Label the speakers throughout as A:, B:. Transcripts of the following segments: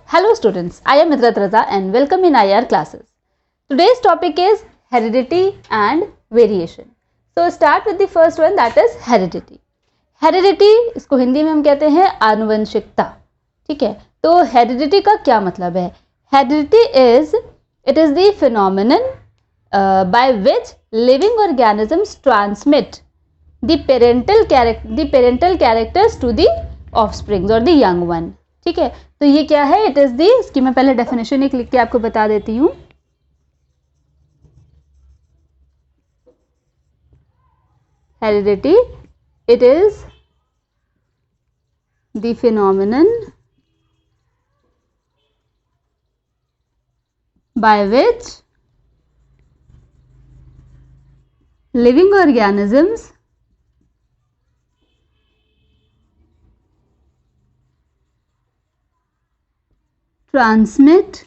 A: Hello students, I am Midrat Raza and welcome in IR classes. Today's topic is heredity and variation. So start with the first one, that is heredity. Heredity इसको हिंदी में हम कहते हैं आनुवंशिकता. ठीक है, तो heredity का क्या मतलब है? Heredity is the phenomenon by which living organisms transmit the parental characters to the offspring or the young one. ठीक है, तो ये क्या है? इट इज दी, इसकी मैं पहले डेफिनेशन एक लिख के आपको बता देती हूँ. Heredity, it is the phenomenon by which living organisms transmit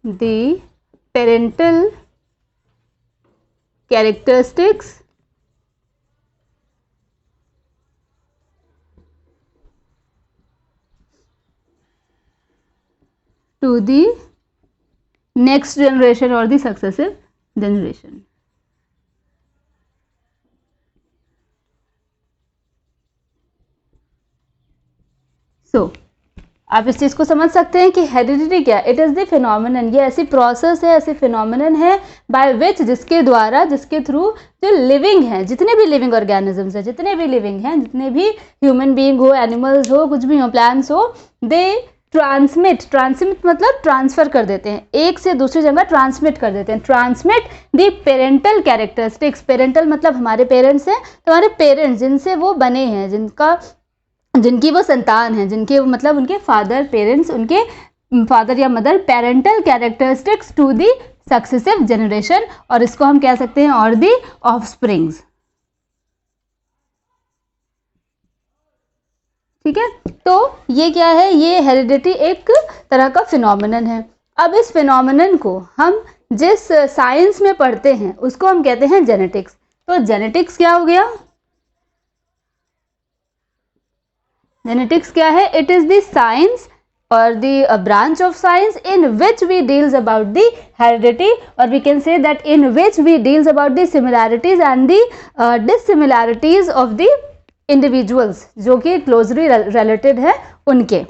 A: the parental characteristics to the next generation or the successive generation. So, आप इस चीज़ को समझ सकते हैं कि हेरिडिटी क्या है? इट इज़ द फिनोमिनन, ये ऐसी प्रोसेस है, ऐसी फिनोमिनन है बाय विच, जिसके द्वारा, जिसके थ्रू जो लिविंग हैं, जितने भी लिविंग ऑर्गेनिजम्स हैं, जितने भी लिविंग हैं, जितने भी ह्यूमन बीइंग हो, एनिमल्स हो, कुछ भी हो, प्लांट्स हो, दे ट्रांसमिट मतलब ट्रांसफ़र कर देते हैं, एक से दूसरी जगह ट्रांसमिट कर देते हैं. Transmit the parental characteristics. Parental मतलब हमारे पेरेंट्स हैं, तो हमारे पेरेंट्स जिनसे वो बने हैं, जिनकी वो संतान है, जिनके मतलब उनके फादर पेरेंट्स, उनके फादर या mother, parental characteristics to the successive generation, और इसको हम कह सकते हैं और दी ऑफस्प्रिंग्स. ठीक है, तो ये क्या है? ये हेरिडिटी एक तरह का फिनोमिनन है. अब इस फिनोमिनन को हम जिस साइंस में पढ़ते हैं उसको हम कहते हैं जेनेटिक्स. तो जेनेटिक्स क्या हो गया? जेनेटिक्स क्या है? इट इज द साइंस और the branch of science in which we deals about the heredity, or we can say that in which we deals about the similarities and the dissimilarities of the individuals जो कि closely related है उनके.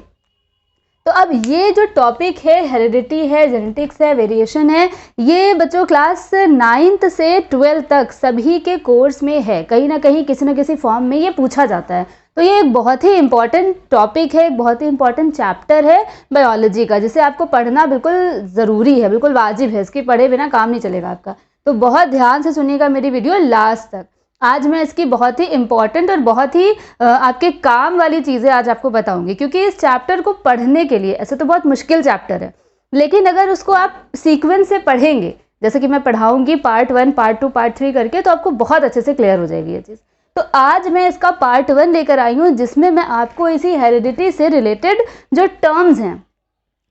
A: तो अब ये जो topic है, heredity है, जेनेटिक्स है, वेरिएशन है, ये बच्चों क्लास 9th से 12th तक सभी के कोर्स में है. कहीं ना कहीं किसी न किसी फॉर्म में ये पूछा जाता है. तो ये एक बहुत ही इंपॉर्टेंट टॉपिक है, एक बहुत ही इंपॉर्टेंट चैप्टर है बायोलॉजी का, जिसे आपको पढ़ना बिल्कुल ज़रूरी है, बिल्कुल वाजिब है. इसकी पढ़े बिना काम नहीं चलेगा आपका. तो बहुत ध्यान से सुनिएगा मेरी वीडियो लास्ट तक. आज मैं इसकी बहुत ही इंपॉर्टेंट और बहुत ही आपके काम वाली चीज़ें आज आपको बताऊंगी, क्योंकि इस चैप्टर को पढ़ने के लिए, ऐसे तो बहुत मुश्किल चैप्टर है, लेकिन अगर उसको आप सीक्वेंस से पढ़ेंगे, जैसे कि मैं पढ़ाऊंगी पार्ट 1, पार्ट 2, पार्ट 3 करके, तो आपको बहुत अच्छे से क्लियर हो जाएगी ये चीज़. तो आज मैं इसका पार्ट 1 लेकर आई हूँ, जिसमें मैं आपको इसी हेरिडिटी से रिलेटेड जो टर्म्स हैं,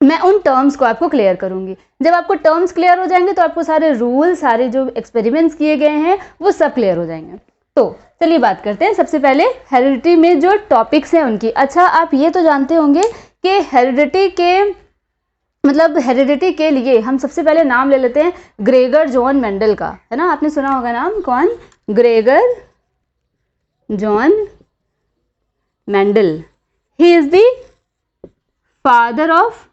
A: मैं उन टर्म्स को आपको क्लियर करूंगी. जब आपको टर्म्स क्लियर हो जाएंगे तो आपको सारे रूल, सारे जो एक्सपेरिमेंट्स किए गए हैं वो सब क्लियर हो जाएंगे. तो चलिए बात करते हैं. सबसे पहले हेरिडिटी में जो टॉपिक्स हैं उनकी. अच्छा, आप ये तो जानते होंगे कि हेरिडिटी के लिए हम सबसे पहले नाम ले लेते हैं ग्रेगर जॉन मेंडल का, है ना? आपने सुना होगा नाम. कौन? Gregor John Mendel. He is the father of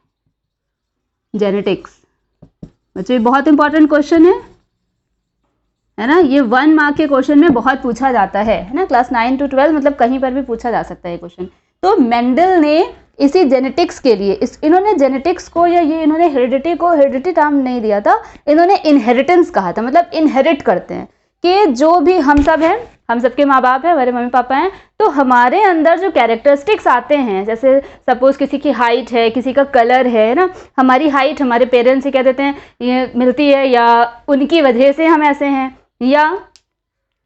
A: genetics. बच्चों, ये बहुत इंपॉर्टेंट क्वेश्चन है ना? ये 1 मार्क के क्वेश्चन में बहुत पूछा जाता है ना? क्लास 9 to 12 मतलब कहीं पर भी पूछा जा सकता है ये क्वेश्चन. तो मेंडल ने इसी जेनेटिक्स के लिए, इन्होंने जेनेटिक्स को, या ये इन्होंने हेरिडिटी को हेरिडिटी टर्म नहीं दिया था, इन्होंने इनहेरिटेंस कहा था. मतलब इनहेरिट करते हैं कि जो भी हम सब हैं, हम सबके माँ बाप हैं, हमारे मम्मी पापा हैं, तो हमारे अंदर जो कैरेक्टरिस्टिक्स आते हैं, जैसे सपोज किसी की हाइट है, किसी का कलर है ना, हमारी हाइट हमारे पेरेंट्स से क्या देते हैं ये मिलती है, या उनकी वजह से हम ऐसे हैं, या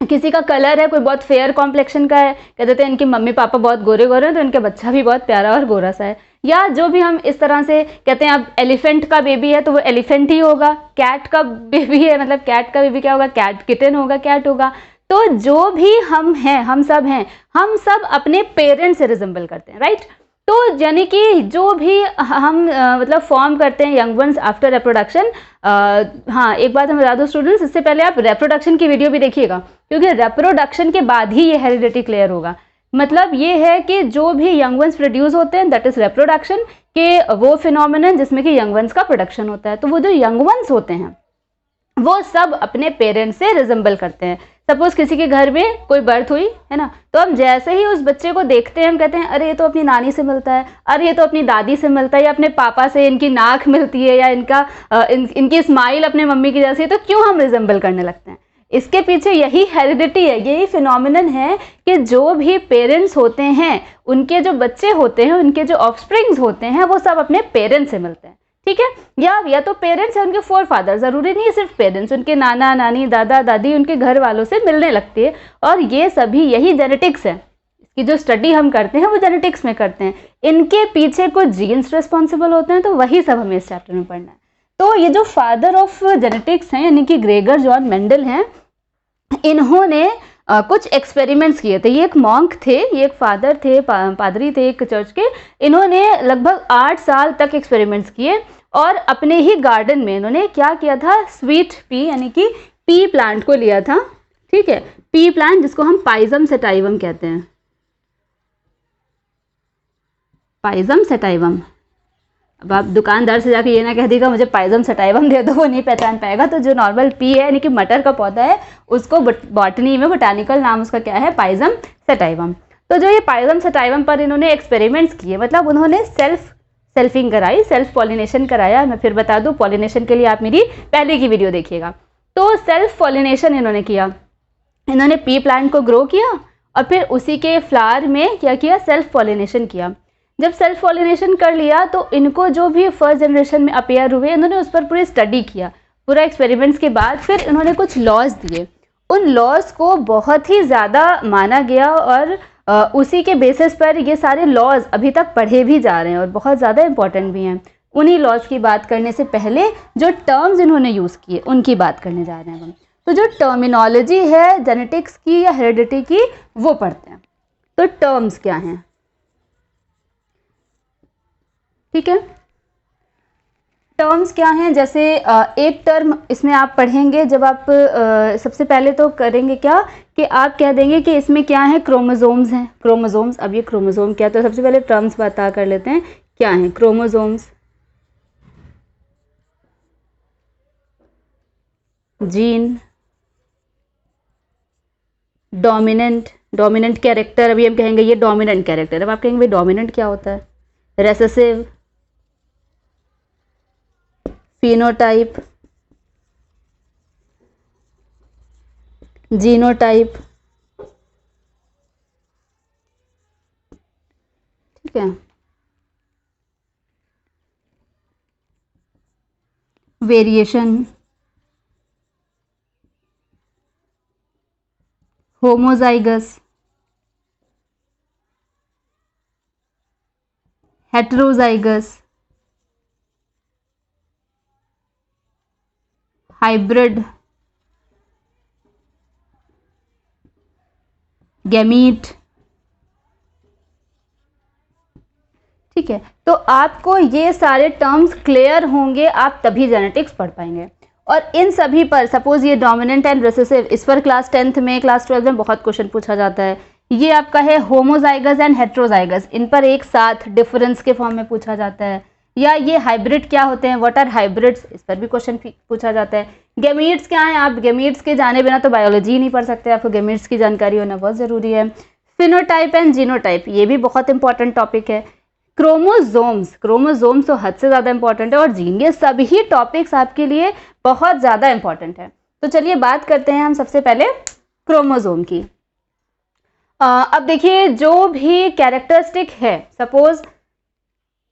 A: किसी का कलर है, कोई बहुत फेयर कॉम्प्लेक्शन का है, कह देते हैं इनके मम्मी पापा बहुत गोरे गोरे हैं तो इनका बच्चा भी बहुत प्यारा और गोरा सा है. या जो भी हम इस तरह से कहते हैं, अब एलिफेंट का बेबी है तो वो एलिफेंट ही होगा, कैट का बेबी है मतलब कैट का बेबी क्या होगा, कैट किटन होगा, कैट होगा. तो जो भी हम हैं, हम सब अपने पेरेंट्स से रिजेंबल करते हैं, राइट। तो यानी कि जो भी हम मतलब फॉर्म करते हैं यंग वंस आफ्टर रिप्रोडक्शन। हाँ, एक बात हम बता दो स्टूडेंट्स, इससे पहले आप रिप्रोडक्शन की वीडियो भी देखिएगा, क्योंकि रिप्रोडक्शन के बाद ही ये हेरिडिटी क्लियर होगा। मतलब ये है कि जो भी यंग वंस प्रोड्यूस होते हैं दैट इज रिप्रोडक्शन के वो फिनोमिनन जिसमें कि यंग वंस का प्रोडक्शन होता है। तो वो जो यंग वंस होते हैं वो सब अपने पेरेंट्स से रिजेंबल करते हैं। सपोज किसी के घर में कोई बर्थ हुई है ना, तो हम जैसे ही उस बच्चे को देखते हैं हम कहते हैं अरे ये तो अपनी नानी से मिलता है, अरे ये तो अपनी दादी से मिलता है, या अपने पापा से इनकी नाक मिलती है, या इनकी स्माइल अपने मम्मी की जैसी है, तो क्यों हम रिजेंबल करने लगते हैं। इसके पीछे यही हेरिडिटी है, यही फिनोमिनन है कि जो भी पेरेंट्स होते हैं उनके जो बच्चे होते हैं, उनके जो ऑफस्प्रिंग्स होते हैं वो सब अपने पेरेंट्स से मिलते हैं, ठीक है। या तो पेरेंट्स है उनके फोर फादर, जरूरी नहीं है सिर्फ पेरेंट्स, उनके नाना नानी दादा दादी उनके घर वालों से मिलने लगती है। और ये सभी यही जेनेटिक्स है, इसकी जो स्टडी हम करते हैं वो जेनेटिक्स में करते हैं। इनके पीछे कुछ जीन्स रिस्पॉन्सिबल होते हैं, तो वही सब हमें इस चैप्टर में पढ़ना है। तो ये जो फादर ऑफ जेनेटिक्स हैं यानी कि ग्रेगर जॉन मेंडल हैं, इन्होंने कुछ एक्सपेरिमेंट्स किए थे। ये एक मॉन्क थे, ये एक फादर थे, पादरी थे एक चर्च के। इन्होंने लगभग 8 साल तक एक्सपेरिमेंट्स किए और अपने ही गार्डन में इन्होंने क्या किया था, स्वीट पी यानी कि पी प्लांट को लिया था, ठीक है। पी प्लांट जिसको हम पाइजम सेटाइवम कहते हैं, पाइजम सेटाइवम। अब आप दुकानदार से जाके ये ना कह देगा मुझे पाइजम सेटाइवम दे दो, वो नहीं पहचान पाएगा। तो जो नॉर्मल पी है यानी कि मटर का पौधा है, उसको बॉटनी में बोटानिकल नाम उसका क्या है, पाइजम सेटाइवम। तो जो ये पाइजम सेटाइवम पर इन्होंने एक्सपेरिमेंट्स किए, मतलब उन्होंने सेल्फिंग कराई, सेल्फ पॉलिनेशन कराया। मैं फिर बता दूं, पॉलिनेशन के लिए आप मेरी पहले की वीडियो देखिएगा। तो सेल्फ पॉलिनेशन इन्होंने किया, इन्होंने पी प्लांट को ग्रो किया और फिर उसी के फ्लावर में क्या किया, सेल्फ पॉलिनेशन किया। जब सेल्फ पॉलिनेशन कर लिया तो इनको जो भी फर्स्ट जनरेशन में अपेयर हुए, इन्होंने उस पर पूरी स्टडी किया, पूरा एक्सपेरिमेंट्स के बाद फिर इन्होंने कुछ लॉज दिए। उन लॉज को बहुत ही ज़्यादा माना गया और उसी के बेसिस पर ये सारे लॉज अभी तक पढ़े भी जा रहे हैं और बहुत ज़्यादा इंपॉर्टेंट भी हैं। उन्हीं लॉज की बात करने से पहले जो टर्म्स इन्होंने यूज़ किए उनकी बात करने जा रहे हैं हम। तो जो टर्मिनोलॉजी है जेनेटिक्स की या हेरिडिटी की वो पढ़ते हैं। तो टर्म्स क्या हैं, ठीक है। टर्म्स क्या हैं, जैसे एक टर्म इसमें आप पढ़ेंगे जब आप सबसे पहले तो करेंगे क्या कि आप कह देंगे कि इसमें क्या है, क्रोमोसोम्स हैं, क्रोमोसोम्स। अब ये क्रोमोसोम क्या, तो सबसे पहले टर्म्स बता कर लेते हैं क्या हैं। Chromosomes, gene, dominant character. अभी हम कहेंगे ये डोमिनेंट कैरेक्टर, अब आप कहेंगे भाई डोमिनेंट क्या होता है, रेसेसिव, फिनोटाइप, जीनोटाइप, ठीक है। Variation, homozygous, heterozygous, hybrid, gamete, ठीक है। तो आपको ये सारे टर्म्स क्लियर होंगे, आप तभी जेनेटिक्स पढ़ पाएंगे। और इन सभी पर सपोज ये डोमिनेंट एंड रिसेसिव, इस पर क्लास 10th में क्लास 12th में बहुत क्वेश्चन पूछा जाता है। ये आपका है होमोजाइगस एंड हेटेरोजाइगस, इन पर एक साथ डिफरेंस के फॉर्म में पूछा जाता है। या ये हाइब्रिड क्या होते हैं, व्हाट आर हाइब्रिड्स, इस पर भी क्वेश्चन पूछा जाता है। गैमीट्स क्या है, आप गैमीट्स के जाने बिना तो बायोलॉजी नहीं पढ़ सकते, आपको गैमीट्स की जानकारी होना बहुत ज़रूरी है। फिनोटाइप एंड जीनोटाइप, ये भी बहुत इंपॉर्टेंट टॉपिक है। क्रोमोसोम्स तो हद से ज़्यादा इंपॉर्टेंट है, और जीन, ये सभी टॉपिक्स आपके लिए बहुत ज़्यादा इंपॉर्टेंट है। तो चलिए बात करते हैं हम सबसे पहले क्रोमोसोम की। अब देखिए जो भी कैरेक्टरिस्टिक है, सपोज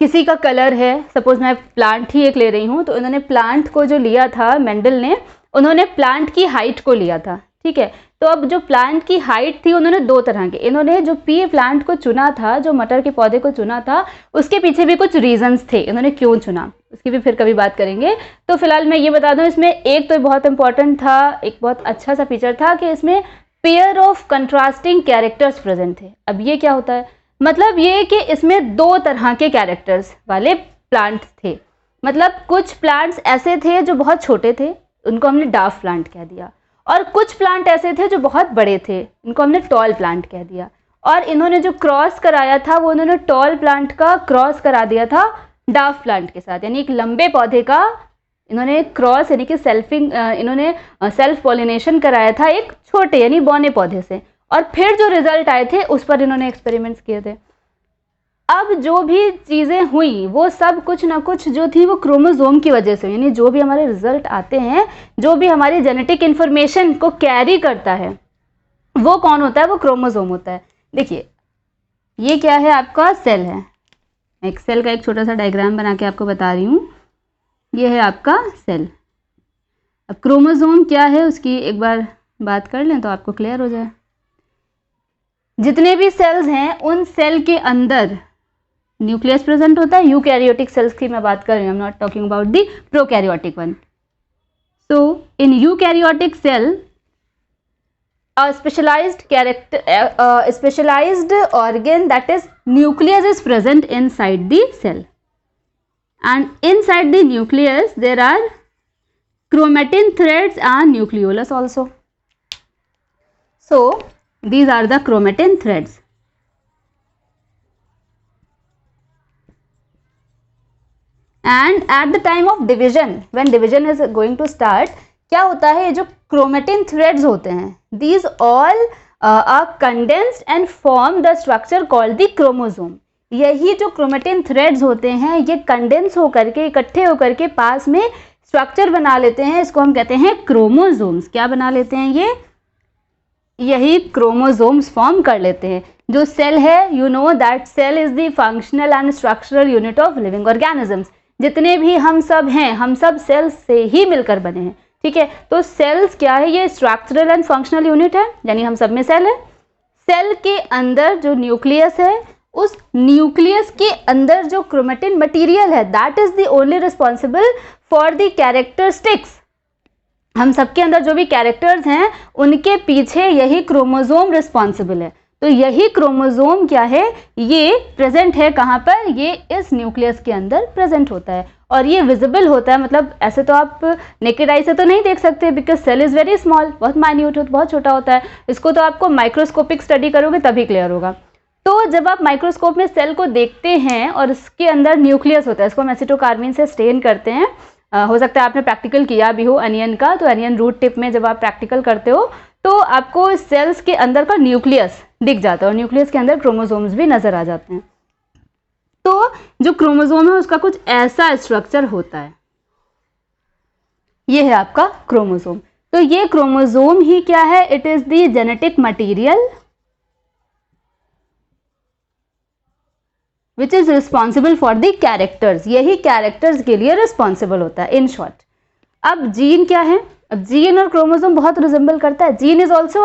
A: किसी का कलर है, सपोज मैं प्लांट ही एक ले रही हूँ, तो इन्होंने प्लांट को जो लिया था मेंडल ने, उन्होंने प्लांट की हाइट को लिया था, ठीक है। तो अब जो प्लांट की हाइट थी उन्होंने दो तरह के, इन्होंने जो पी प्लांट को चुना था, जो मटर के पौधे को चुना था, उसके पीछे भी कुछ रीजंस थे, इन्होंने क्यों चुना उसकी भी फिर कभी बात करेंगे। तो फिलहाल मैं ये बता दूं, इसमें एक तो बहुत इंपॉर्टेंट था, एक बहुत अच्छा सा फीचर था कि इसमें pair of contrasting characters present थे। अब ये क्या होता है, मतलब ये कि इसमें दो तरह के कैरेक्टर्स वाले प्लांट थे। मतलब कुछ प्लांट्स ऐसे थे जो बहुत छोटे थे, उनको हमने डार्फ प्लांट कह दिया, और कुछ प्लांट ऐसे थे जो बहुत बड़े थे, इनको हमने टॉल प्लांट कह दिया। और इन्होंने जो क्रॉस कराया था वो इन्होंने टॉल प्लांट का क्रॉस करा दिया था डार्फ प्लांट के साथ, यानी एक लंबे पौधे का इन्होंने क्रॉस यानी कि इन्होंने सेल्फ पॉलिनेशन कराया था एक छोटे यानी बौने पौधे से, और फिर जो रिजल्ट आए थे उस पर इन्होंने एक्सपेरिमेंट्स किए थे। अब जो भी चीज़ें हुई वो सब कुछ ना कुछ जो थी वो क्रोमोसोम की वजह से, यानी जो भी हमारे रिजल्ट आते हैं, जो भी हमारी जेनेटिक इन्फॉर्मेशन को कैरी करता है वो कौन होता है, वो क्रोमोसोम होता है। देखिए ये क्या है, आपका सेल है। एक सेल का एक छोटा सा डायग्राम बना के आपको बता रही हूँ। ये है आपका सेल। अब क्रोमोसोम क्या है उसकी एक बार बात कर लें तो आपको क्लियर हो जाए। जितने भी सेल्स हैं उन सेल के अंदर न्यूक्लियस प्रेजेंट होता है। यूकैरियोटिक सेल्स की मैं बात कर रही हूँ, I am not talking about the prokaryotic one. So in eukaryotic cell a specialized organ, that is nucleus, is present inside the cell, and inside the nucleus there are chromatin threads and nucleolus also. So these are the chromatin threads. And at the time of division, when division is going to start, क्या होता है, ये जो chromatin threads होते हैं, these all are condensed and form the structure called the chromosome. यही जो chromatin threads होते हैं ये कंडेंस होकर के, इकट्ठे होकर के पास में स्ट्रक्चर बना लेते हैं, इसको हम कहते हैं क्रोमोसोम्स। क्या बना लेते हैं ये, यही क्रोमोसोम्स फॉर्म कर लेते हैं। जो सेल है, you know that cell is the functional and structural unit of living organisms. जितने भी हम सब हैं, हम सब सेल्स से ही मिलकर बने हैं, ठीक है। तो सेल्स क्या है, ये स्ट्रक्चरल एंड फंक्शनल यूनिट है, यानी हम सब में सेल है। सेल के अंदर जो न्यूक्लियस है, उस न्यूक्लियस के अंदर जो क्रोमेटिन मटेरियल है, that is the only responsible for the characteristics. हम सबके अंदर जो भी कैरेक्टर्स हैं उनके पीछे यही क्रोमोसोम रिस्पॉन्सिबल है। तो यही क्रोमोसोम क्या है, ये प्रेजेंट है कहाँ पर, ये इस न्यूक्लियस के अंदर प्रेजेंट होता है, और ये विजिबल होता है। मतलब ऐसे तो आप नेकेड आई से तो नहीं देख सकते, because cell is very small, बहुत माइन्यूट होता, बहुत छोटा होता है। इसको तो आपको माइक्रोस्कोपिक स्टडी करोगे तभी क्लियर होगा। तो जब आप माइक्रोस्कोप में सेल को देखते हैं और इसके अंदर न्यूक्लियस होता है, इसको हम एसिटोकार्बिन से स्टेन करते हैं। हो सकता है आपने प्रैक्टिकल किया भी हो अनियन का, तो अनियन रूट टिप में जब आप प्रैक्टिकल करते हो तो आपको सेल्स के अंदर का न्यूक्लियस दिख जाता है, और न्यूक्लियस के अंदर क्रोमोसोम्स भी नजर आ जाते हैं। तो जो क्रोमोसोम है उसका कुछ ऐसा स्ट्रक्चर होता है, ये है आपका क्रोमोसोम। तो ये क्रोमोसोम ही क्या है, it is the genetic material which is responsible for the characters. यही कैरेक्टर्स के लिए रिस्पॉन्सिबल होता है इन शॉर्ट। अब जीन क्या है, अब जीन और क्रोमोसोम बहुत रिजेंबल करता है। Gene is also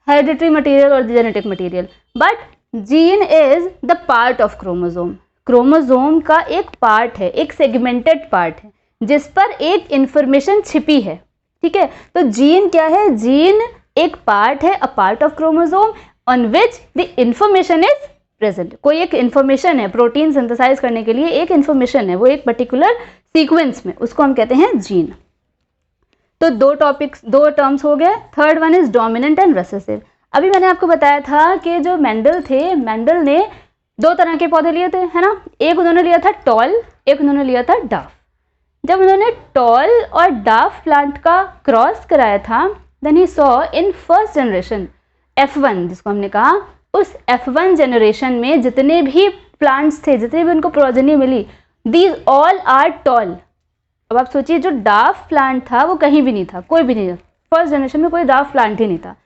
A: hereditary material और genetic material, but gene is the part of chromosome. Chromosome का एक पार्ट है, एक सेगमेंटेड पार्ट है जिस पर एक इंफॉर्मेशन छिपी है, ठीक है। तो जीन क्या है, जीन एक पार्ट है, a part of chromosome on which the information is present. कोई एक इंफॉर्मेशन है, प्रोटीन सिंथेसाइज करने के लिए एक इंफॉर्मेशन है, वो एक पर्टिकुलर सीक्वेंस में, उसको हम कहते हैं जीन। तो दो टर्म्स हो गए। Third one is dominant and recessive. अभी मैंने आपको बताया था कि जो मेंडल थे, मेंडल ने दो तरह के पौधे लिए थे, है ना। एक उन्होंने लिया था टॉल, एक उन्होंने लिया था डाफ। जब उन्होंने टॉल और डाफ प्लांट का क्रॉस कराया था, then he saw in first generation F1 जिसको हमने कहा, उस F1 जनरेशन में जितने भी प्लांट्स थे, जितने भी उनको प्रोजेनी मिली, दीज ऑल आर टॉल। अब आप सोचिए जो डाफ प्लांट था वो कहीं भी नहीं था, कोई भी नहीं था, फर्स्ट जनरेशन में कोई डाफ प्लांट ही नहीं था।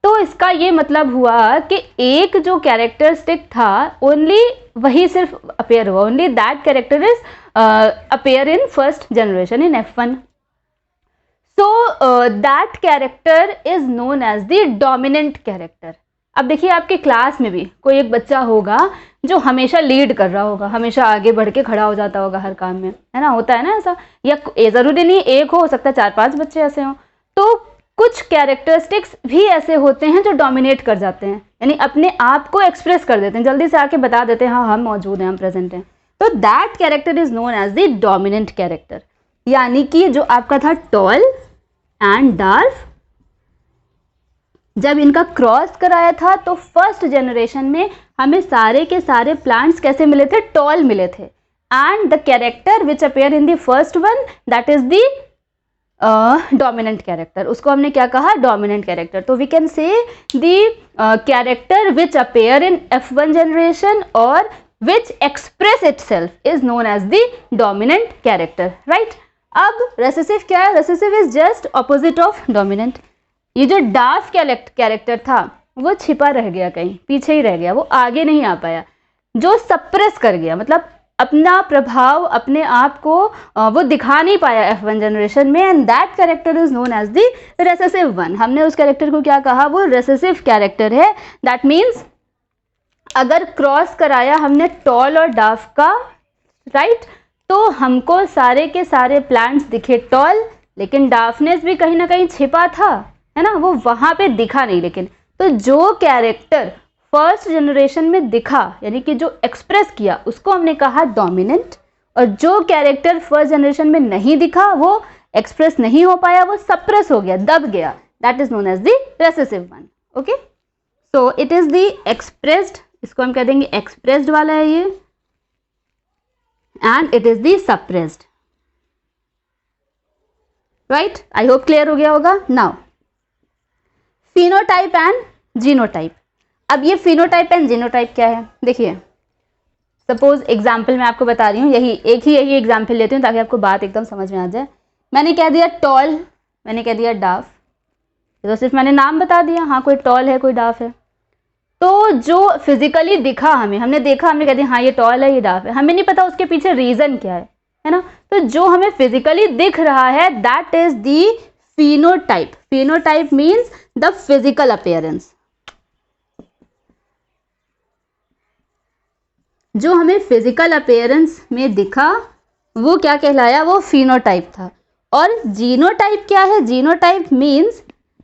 A: तो इसका ये मतलब हुआ कि एक जो कैरेक्टरिस्टिक था ओनली वही सिर्फ अपेयर हुआ, only that character is appear in first generation in F1। So that character is known as the dominant character. अब देखिए आपके क्लास में भी कोई एक बच्चा होगा जो हमेशा लीड कर रहा होगा, हमेशा आगे बढ़ के खड़ा हो जाता होगा हर काम में, है ना, होता है ना ऐसा। या ज़रूरी नहीं एक हो सकता है 4-5 बच्चे ऐसे हों। तो कुछ कैरेक्टरिस्टिक्स भी ऐसे होते हैं जो डोमिनेट कर जाते हैं, यानी अपने आप को एक्सप्रेस कर देते हैं, जल्दी से आके बता देते हैं हाँ हम मौजूद हैं, हम प्रेजेंट हैं। तो that character is known as the dominant character. यानी कि जो आपका था टॉल एंड डार्फ, जब इनका क्रॉस कराया था तो फर्स्ट जनरेशन में हमें सारे के सारे प्लांट्स कैसे मिले थे? टॉल मिले थे। And the character which appear in the first one that is the dominant character, उसको हमने क्या कहा? Dominant character. तो we can say the character which appear in F1 generation और which express itself is known as the dominant character, right. अब recessive क्या है? Recessive is just opposite of dominant. ये जो डार्फ कैरेक्टर था वो छिपा रह गया, कहीं पीछे ही रह गया, वो आगे नहीं आ पाया, जो सप्रेस कर गया, मतलब अपना प्रभाव, अपने आप को वो दिखा नहीं पाया F1 जनरेशन में, and that character is known as the recessive one. हमने उस कैरेक्टर को क्या कहा? वो रेसेसिव कैरेक्टर है। दैट मीन्स अगर क्रॉस कराया हमने टॉल और डार्फ का, राइट, तो हमको सारे के सारे प्लांट्स दिखे टॉल, लेकिन डार्फनेस भी कहीं ना कहीं छिपा था, है ना, वो वहां पे दिखा नहीं। लेकिन तो जो कैरेक्टर फर्स्ट जनरेशन में दिखा, यानी कि जो एक्सप्रेस किया, उसको हमने कहा डोमिनेंट, और जो कैरेक्टर फर्स्ट जनरेशन में नहीं दिखा, वो एक्सप्रेस नहीं हो पाया, वो सप्रेस हो गया, दब गया, that is known as the recessive one. Okay, so it is the expressed, इसको हम कह देंगे एक्सप्रेस्ड वाला है ये, and it is the suppressed, right. I hope clear हो गया होगा। Now phenotype and genotype. अब ये फिनोटाइप एंड जीनोटाइप क्या है? देखिए, सपोज एग्जाम्पल मैं आपको बता रही हूँ, यही एग्जाम्पल लेती हूँ ताकि आपको बात एकदम समझ में आ जाए। मैंने कह दिया टॉल, मैंने कह दिया डार्फ, तो सिर्फ मैंने नाम बता दिया, हाँ कोई टॉल है कोई डार्फ है। तो जो फिजिकली दिखा हमें, हमने देखा, हमने कह दिया हाँ ये टॉल है ये डार्फ है, हमें नहीं पता उसके पीछे रीजन क्या है ना। तो जो हमें फिजिकली दिख रहा है that is the phenotype. Phenotype means the physical appearance. जो हमें फिजिकल अपीयरेंस में दिखा वो क्या कहलाया? वो फिनोटाइप था। और जीनोटाइप क्या है? Genotype means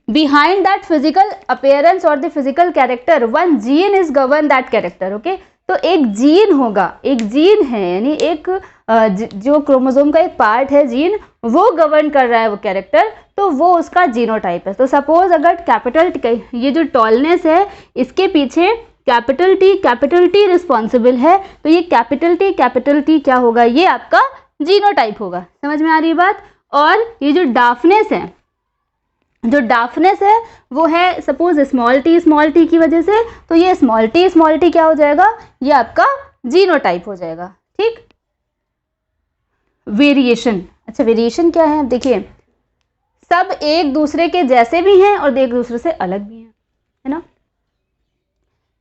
A: behind that physical appearance और the physical character one gene is govern that character. Okay, तो एक जीन होगा, एक जीन है, यानी एक जो क्रोमोसोम का एक पार्ट है जीन, वो गवर्न कर रहा है वो कैरेक्टर, तो वो उसका जीनोटाइप है। तो सपोज अगर कैपिटल ये जो टॉलनेस है इसके पीछे कैपिटल टी रिस्पॉन्सिबल है, तो ये कैपिटल टी क्या होगा? ये आपका जीनोटाइप होगा। समझ में आ रही बात? और ये जो डार्फनेस है वो है सपोज स्मॉल टी की वजह से, तो ये स्मॉल टी क्या हो जाएगा? ये आपका जीनोटाइप हो जाएगा। ठीक। वेरिएशन, अच्छा वेरिएशन क्या है? देखिए, सब एक दूसरे के जैसे भी हैं और एक दूसरे से अलग भी हैं, है ना।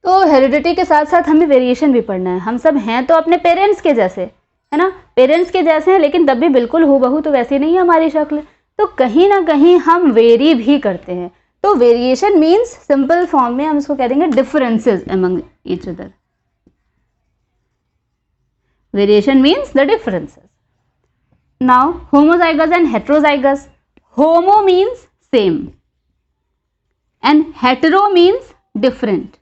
A: तो हेरिडिटी के साथ साथ हमें वेरिएशन भी पढ़ना है। हम सब हैं तो अपने पेरेंट्स के जैसे, है ना, पेरेंट्स के जैसे हैं, लेकिन तब भी बिल्कुल हूबहू तो वैसी नहीं है हमारी शक्ल, तो कहीं ना कहीं हम वेरी भी करते हैं। तो वेरिएशन मीन्स सिंपल फॉर्म में हम इसको कह देंगे differences among each other. Variation means the differences. Now homozygous and heterozygous. Homo means same and hetero means different.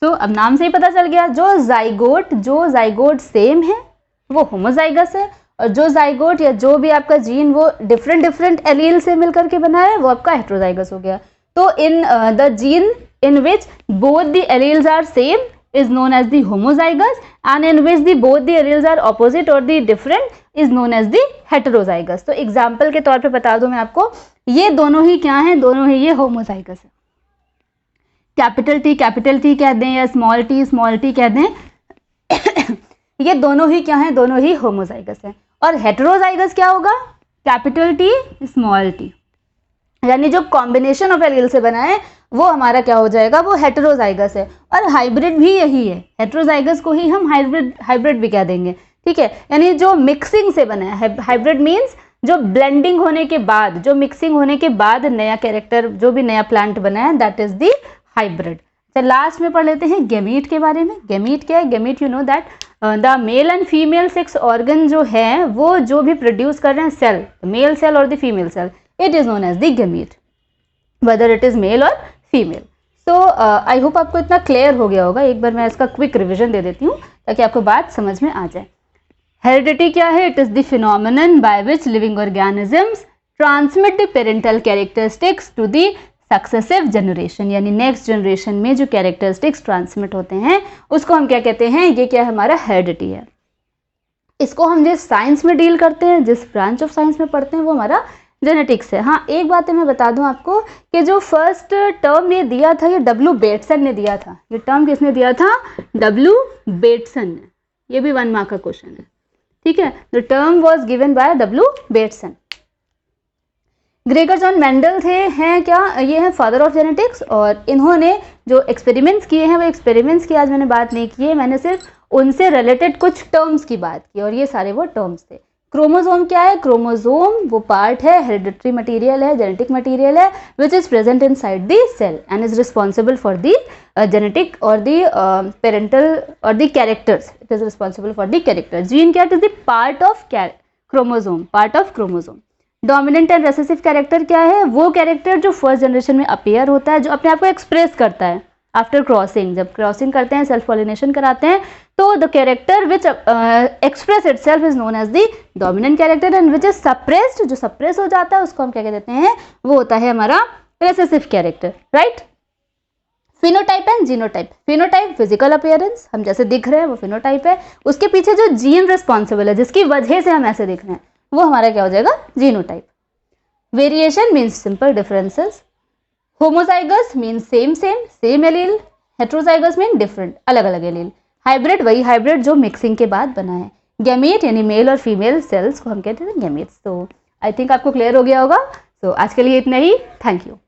A: तो अब नाम से ही पता चल गया, जो जाइगोट सेम है वो होमोजाइगस है, और जो जाइगोट या जो भी आपका जीन वो डिफरेंट एलील से मिलकर के बना है वो आपका हेटेरोजाइगस हो गया। तो in the gene in which both the alleles are same is known as the homozygous, and in which the both the alleles are opposite or the different is known as the heterozygous। तो example के तौर पे बता दूं मैं आपको, ये दोनों ही क्या हैं? दोनों ही ये होमोजाइगस है। कैपिटल टी कह दें या स्मॉल टी कह दें, ये दोनों ही क्या हैं? दोनों ही होमोजाइगस हैं। और हेटेरोजाइगस क्या होगा? कैपिटल टी स्मॉल टी, यानी जो कॉम्बिनेशन ऑफ एलील से बना है वो हमारा क्या हो जाएगा? वो हेटेरोजाइगस है। और हाइब्रिड भी यही है, हेटेरोजाइगस को ही हम हाइब्रिड भी कह देंगे। ठीक है, यानी जो मिक्सिंग से बना है। हाइब्रिड मीन्स जो ब्लेंडिंग होने के बाद, जो मिक्सिंग होने के बाद नया कैरेक्टर, जो भी नया प्लांट बना है, दैट इज द हाइब्रिड। तो लास्ट में पढ़ लेते हैं गैमीट के बारे में। गैमीट क्या है? Gamete, you know that the male and female sex organ जो है वो जो भी प्रोड्यूस कर रहे हैं सेल, मेल सेल और the female cell, it is known as the gamete, whether it is male or female. So I hope आपको इतना क्लियर हो गया होगा. एक बार मैं इसका क्विक रिविजन दे देती हूँ ताकि आपको बात समझ में आ जाए. हेरिडिटी क्या है? It is the phenomenon by which living organisms transmit the parental characteristics to the successive generation, यानी नेक्स्ट जनरेशन में जो कैरेक्टरिस्टिक्स ट्रांसमिट होते हैं उसको हम क्या कहते हैं? ये क्या है? हमारा हेरिडिटी है. इसको हम जिस साइंस में डील करते हैं, जिस ब्रांच ऑफ साइंस में पढ़ते हैं, वो हमारा जेनेटिक्स है. हाँ, एक बात मैं बता दूं आपको कि जो फर्स्ट टर्म ये दिया था, ये डब्ल्यू बेटसन ने दिया था. ये टर्म किसने दिया था? डब्ल्यू बेटसन ने. ये भी 1 मार्क का क्वेश्चन है, ठीक है. The term was given by W Bateson. Gregor John Mendel थे, हैं क्या? ये हैं फादर ऑफ जेनेटिक्स. और इन्होंने जो एक्सपेरिमेंट्स किए हैं वो एक्सपेरिमेंट्स की आज मैंने बात नहीं की है, मैंने सिर्फ उनसे रिलेटेड कुछ टर्म्स की बात की, और ये सारे वो टर्म्स थे. क्रोमोसोम क्या है? क्रोमोसोम वो पार्ट है, हेरिडिटरी मटेरियल है, जेनेटिक मटेरियल है, which is present inside the cell and is responsible for the genetic और द पेरेंटल और the characters. It is responsible for the character. Gene क्या? It is the part of chromosome, part of chromosome. Dominant and recessive character क्या है? वो character जो first generation में appear होता है, जो अपने आप को एक्सप्रेस करता है आफ्टर क्रॉसिंग. जब क्रॉसिंग करते हैं, सेल्फ पॉलिनेशन कराते हैं, तो the character which express itself is known as the dominant character and which is suppressed, जो सप्रेस हो जाता है उसको हम क्या कहते हैं? वो होता है हमारा recessive character, right. Phenotype and genotype. Phenotype physical appearance, हम जैसे दिख रहे हैं वो फिनोटाइप है. उसके पीछे जो जीन रिस्पॉन्सिबल है, जिसकी वजह से हम ऐसे दिख रहे हैं, वो हमारा क्या हो जाएगा? Genotype. Variation means simple differences. Homozygous means same allele. Heterozygous mean different, अलग अलग एलील. हाइब्रिड वही हाइब्रिड जो मिक्सिंग के बाद बना है. गैमेट यानी मेल और फीमेल सेल्स को हम कहते हैं गैमेट्स. तो आई थिंक आपको क्लियर हो गया होगा. तो आज के लिए इतना ही. Thank you.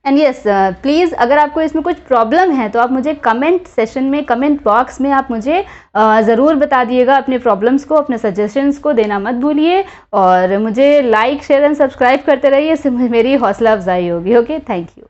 A: And yes, please अगर आपको इसमें कुछ प्रॉब्लम है तो आप मुझे कमेंट सेशन में, कमेंट बॉक्स में आप मुझे ज़रूर बता दिएगा. अपने प्रॉब्लम्स को, अपने सजेशंस को देना मत भूलिए, और मुझे लाइक, शेयर एंड सब्सक्राइब करते रहिए. इससे मेरी हौसला अफजाई होगी. Okay, thank you.